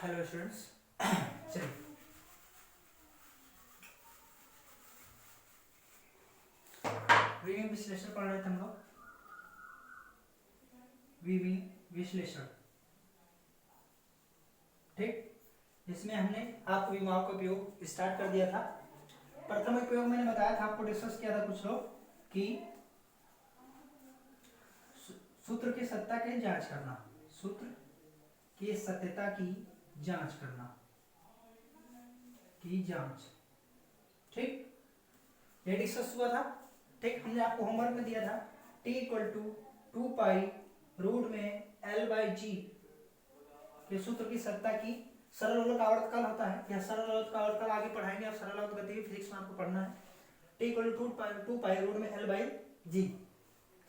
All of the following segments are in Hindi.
Hello students. चलिए विविंग विश्लेषण पढ़ रहे थे हम लोग। विविंग विश्लेषण, ठीक। इसमें हमने आपको विमाओं का उपयोग स्टार्ट कर दिया था। प्रथम उपयोग मैंने बताया था आपको, डिस्कस किया था कुछ लोग कि सूत्र की सत्ता की जांच करना, सूत्र की सत्यता की जांच करना, की जांच, ठीक। ये डिस्कस हुआ था, ठीक। हमने आपको होमवर्क में दिया था t equal to 2 pi root में L/G के सूत्र की सत्ता की सरल लोलक आवर्तकाल होता है। यह सरल लोलक आवर्तकाल आगे पढ़ाएंगे, आप सरल लोलक गति फिजिक्स में आपको पढ़ना है। t equal to 2 pi root में L/G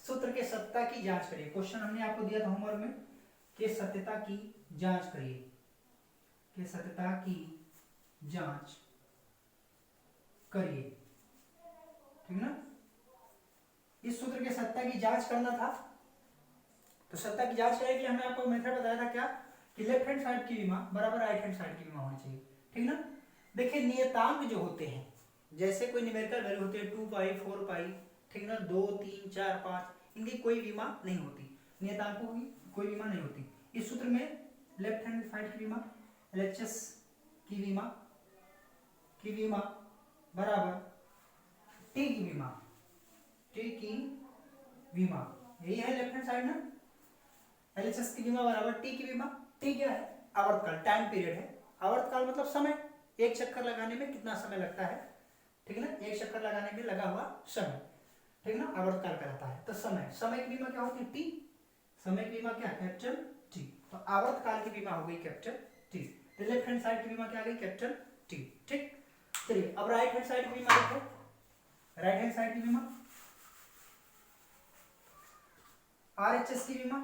सूत्र के सत्ता की जांच करिए। क्वेश्चन हमने आपको दिया था होमवर्क में कि सत्यता की जांच करिए, कि सत्यता की जांच करिए, ठीक ना। इस सूत्र के सत्ता की जांच करना था, तो सत्ता की जांच करने के लिए हमने आपको मेथड बताया था क्या, कि लेफ्ट हैंड साइड की विमा बराबर राइट हैंड साइड की विमा होनी चाहिए, ठीक ना। देखिए नियतांक जो होते हैं, जैसे कोई न्यूमेरिकल वैल्यू होती है 2 पाई 4 पाई, ठीक ना, 2 3 4 5, इनकी कोई विमा नहीं होती, नियतांकों की कोई विमा नहीं होती। इस सूत्र में लेफ्ट हैंड साइड की विमा, LHS की विमा बराबर टी की विमा, टी की विमा, यही है लेफ्ट हैंड साइड ना। LHS की विमा बराबर टी की विमा। टी क्या है, आवर्तकाल, टाइम पीरियड है। आवर्तकाल मतलब समय, एक चक्कर लगाने में कितना समय लगता है, ठीक ना, एक चक्कर लगाने में लगा हुआ समय, ठीक ना, आवर्तकाल कहलाता है। तो समय की बीमा क्या होती है, टी। समय की बीमा क्या, कैपिटल टी। तो आवर्तकाल की बीमा हो गई कैपिटल टी। तो लेफ्ट हैंड साइड की बीमा क्या आ गई, कैपिटल टी, ठीक। चलिए अब राइट हैंड साइड की बीमा देखो। राइट हैंड साइड की बीमा RHS की बीमा,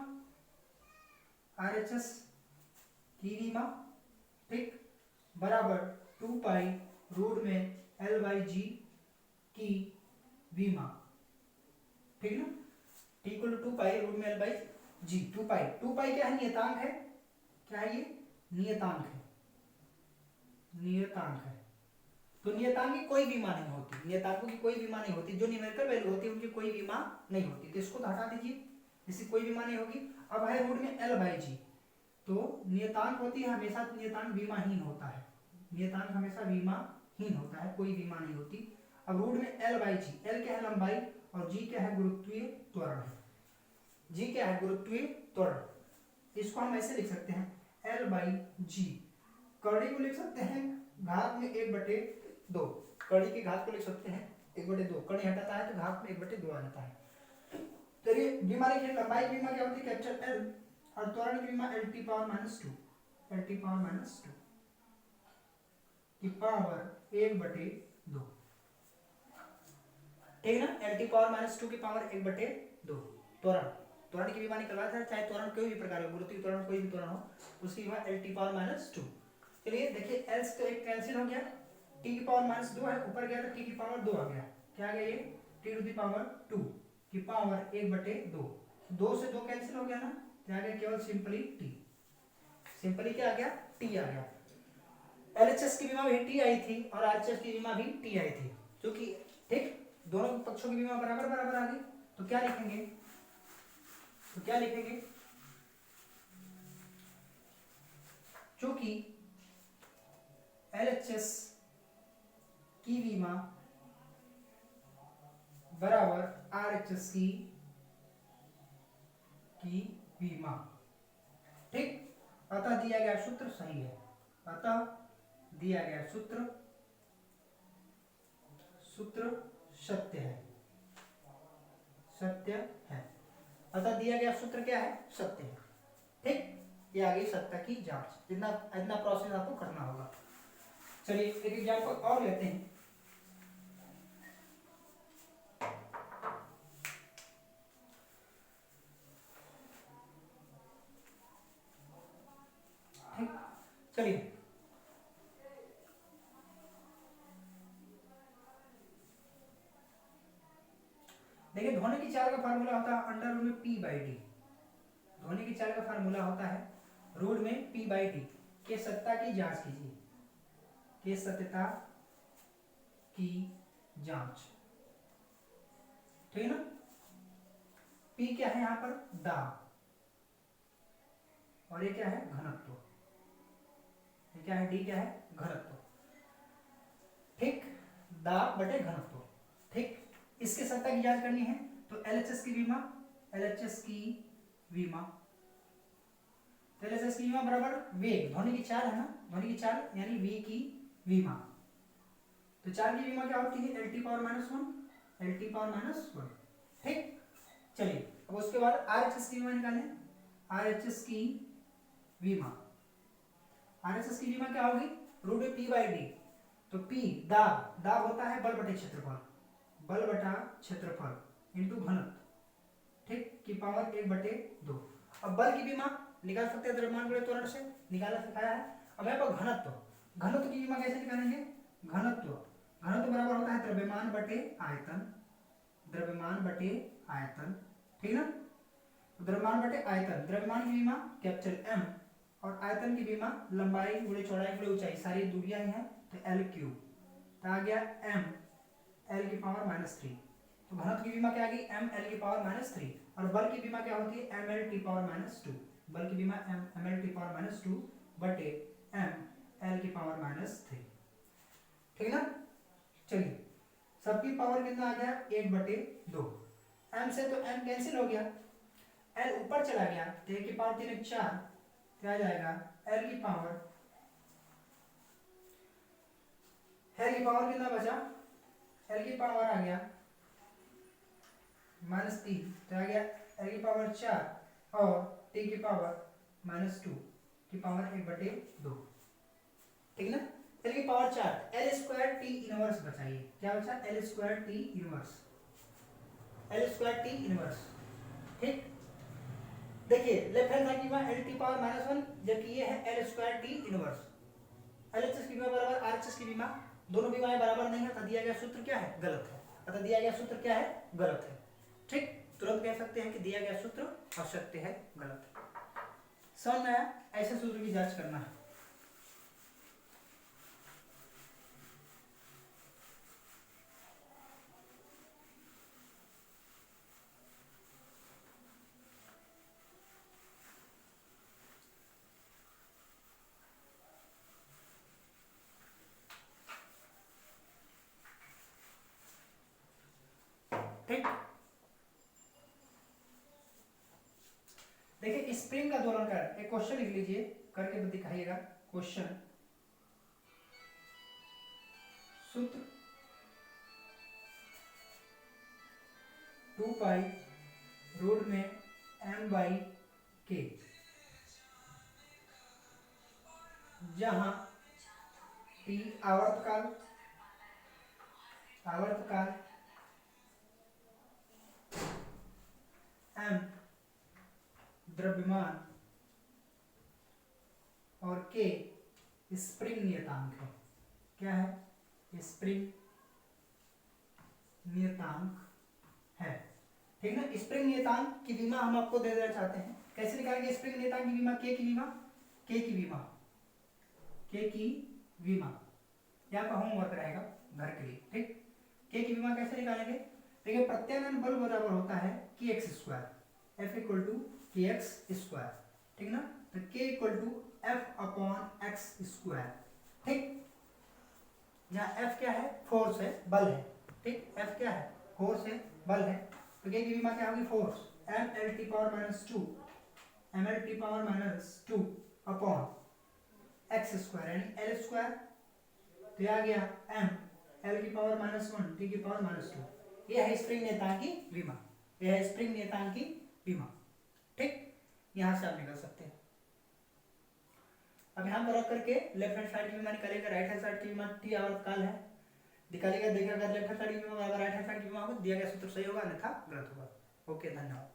RHS की बीमा, ठीक, बराबर 2 पाई रूट में L/G की विमा, ठीक ना। t equal to 2 pi root में L/G। 2 पाई क्या है, नियतांक है। क्या है ये, नियतांक है, नियतांक है। तो नियतांक की कोई बीमा नहीं होती, नियतांकों की कोई बीमा नहीं होती, जो न्यूमेरिकल वैल्यू होती है उनकी कोई बीमा नहीं होती, तो इसको हटा दीजिए, इसकी कोई बीमा नहीं होगी। अब है रूट में L/G, तो नियतांक होती है हमेशा, नियतांक बीमाहीन होता है, नियतांक हमेशा बीमाहीन होता है, कोई बीमा नहीं होती। अब रूट में L/G, L क्या है लंबाई और G क्या है गुरुत्वीय त्वरण है, G क्या है गुरुत्वीय त्वरण। इसको हम ऐसे लिख सकते हैं L/G, कड़ी को लिख सकते हैं घात में 1/2, कड़ी की घात को लिख सकते हैं 1/2, कड़ी हटाता है तो घात में 1/2 आ जाता है। चलिए बीमा लिखिए, लंबाई की बीमा क्या होती है, कैपिटल L, और त्वरण की बीमा LT पावर -2, LT पावर -2 की पावर 1/2, ठीक ना, LT पावर -2 की पावर 1/2। त्वरण की बीमा निकलवाया था, चाहे त्वरण कोई भी प्रकार हो, गुरुत्वीय त्वरण कोई भी त्वरण हो, उसकी बीमा LT पावर -2। चलिए देखिए L से तो एक कैंसिल हो गया, t की पावर -2 है, ऊपर गया तो t की पावर 2 आ गया, क्या आ गया ये, t टू द पावर 2 की पावर 1/2, 2 से 2 कैंसिल हो गया ना, क्या आ गया, केवल सिंपली t, सिंपली क्या आ गया, t आ गया। LHS की बीमा भी t आई थी और RHS की बीमा भी t आई थी, क्योंकि ठीक दोनों पक्षों की बीमा बराबर बराबर आ गई, तो क्या लिखेंगे, क्योंकि LHS की बीमा बराबर RHS की बीमा, ठीक। अतः दिया गया सूत्र सही है, अतः दिया गया सूत्र सत्य है, अतः दिया गया सूत्र क्या है, सत्य है, ठीक। ये आ गई सत्ता की जांच, इतना प्रोसेस आपको करना होगा। चलिए एक एग्जांपल और लेते हैं। ठीक, चलिए देखिए, ध्वनि की चाल का फार्मूला होता है अंडर रूट में P/D। ध्वनि की चाल का फार्मूला होता है रूट में P/D, के सत्ता की जांच कीजिए, के सत्यता की जांच, ठीक है ना। पी क्या है यहाँ पर, दाब, और ये क्या है, घनत्व, ये क्या है, डी क्या है, घनत्व, ठीक, दाब बटे घनत्व, ठीक। इसके सत्ता की जांच करनी है तो एलएचएस की विमा, एलएचएस की विमा, तो एलएचएस की विमा बराबर वेग, ध्वनि की चाल है ना, ध्वनि की चाल यानी वी की विमा, तो चाल की विमा क्या होती है, L T power minus one, L T power minus one, ठीक। चलिए अब उसके बाद आरएचएस की विमा निकालें, आरएचएस की विमा, आरएचएस की विमा क्या होगी, रूट पी बाई डी, तो पी दाब, दाब होता है बल बटे क्षेत्रफल, बल बटा क्षेत्रफल इंटू घनत्व, ठीक, की पावर एक बटे दो। अब बल की विमा निकाल सकते हैं द्रव्यमान गुणे त्वरण से, निकालना सिखाया है। अब यहाँ पर घनत्व, घनत्व की विमा कैसे निकालेंगे, घनत्व, घनत्व बराबर होता है द्रव्यमान बटे आयतन, द्रव्यमान बटे आयतन, ठीक ना। द्रव्यमान बटे आयतन, द्रव्यमान की विमा कैपिटल एम, और आयतन की विमा लंबाई गुणे चौड़ाई गुणे ऊंचाई, सारी दूरियां ही हैं तो एल क्यूब, तो आ गया एम एल की पावर माइनस थ्री, तो घनत्व की विमा क्या आ गई, एम एल की पावर माइनस थ्री, और बल की विमा क्या होती है, M L T power minus two, बल की विमा M L T power minus two बटे एम एल की पावर माइनस थ्री, ठीक है ना। चलिए सबकी पावर कितना आ गया, एक बटे दो, एम से तो एम कैंसिल हो गया, एल ऊपर चला गया तो एक की पावर तीन एक चार, क्या जाएगा एल की पावर, एल की पावर कितना बचा, एल की पावर आ गया माइनस तीन, तो आ गया एल की पावर चार और टी की पावर माइनस टू की पावर एक बटे दो, ठीक ना। एल की पावर चार, एल स्क्वायर टी इनवर्स बचाइए, क्या बचा, L square T inverse, L square T inverse, ठीक। देखिए लेफ्ट हैंड साइड की विमा L T power minus one, जबकि ये है L square T inverse, LHS की विमा बराबर आरएचएस की विमा, दोनों विमाएं बराबर नहीं है, अतः दिया गया सूत्र क्या है, गलत है, अतः दिया गया सूत्र क्या है, गलत है, ठीक। तुरंत कह सकते हैं कि दिया गया सूत्र असत्य है, गलत है। समझ में आया, ऐसे सूत्र की जांच करना है। ठीक, देखिए स्प्रिंग का दोलन कर एक क्वेश्चन लिख लीजिए, करके दिखाइएगा क्वेश्चन, सूत्र 2 पाई रूट में m बाई के, जहां t आवर्तकाल, आवर्तकाल m द्रव्यमान और k स्प्रिंग नियतांक है, क्या है, स्प्रिंग नियतांक है, ठीक ना। स्प्रिंग नियतांक की विमा हम आपको दे देना चाहते हैं, कैसे निकालेंगे स्प्रिंग नियतांक की विमा, के की विमा, के की विमा, के की विमा, यहाँ का होमवर्क रहेगा घर के लिए, ठीक। के की विमा कैसे निकालेंगे, देखिए प्रत्यानयन बल बराबर होता है K X square, F equal to K X square, ठीक ना, तो K equal to F upon X square, ठीक। यहाँ एफ क्या है, फोर्स है, बल है, ठीक, एफ क्या है, फोर्स है, बल है, तो के की विमा क्या होगी, force M L T power minus two, M L T power minus two upon X square यानी एल स्क्वायर, तो आ गया एम एल की पावर माइनस वन टी की पावर माइनस टू, यह है स्प्रिंग नियतांक की विमा, यह है स्प्रिंग नियतांक की विमा, ठीक। यहां से आप निकल सकते हैं। अब यहां पर रख करके लेफ्ट हैंड साइड की विमा निकालेगा, राइट हैंड साइड की विमा टी आवर्तकाल है, निकालेगा, देखिएगा अगर लेफ्ट हैंड साइड की विमा बराबर राइट हैंड साइड की विमा होगा, दिया गया सूत्र सही होगा, अन्यथा गलत होगा। ओके, धन्यवाद।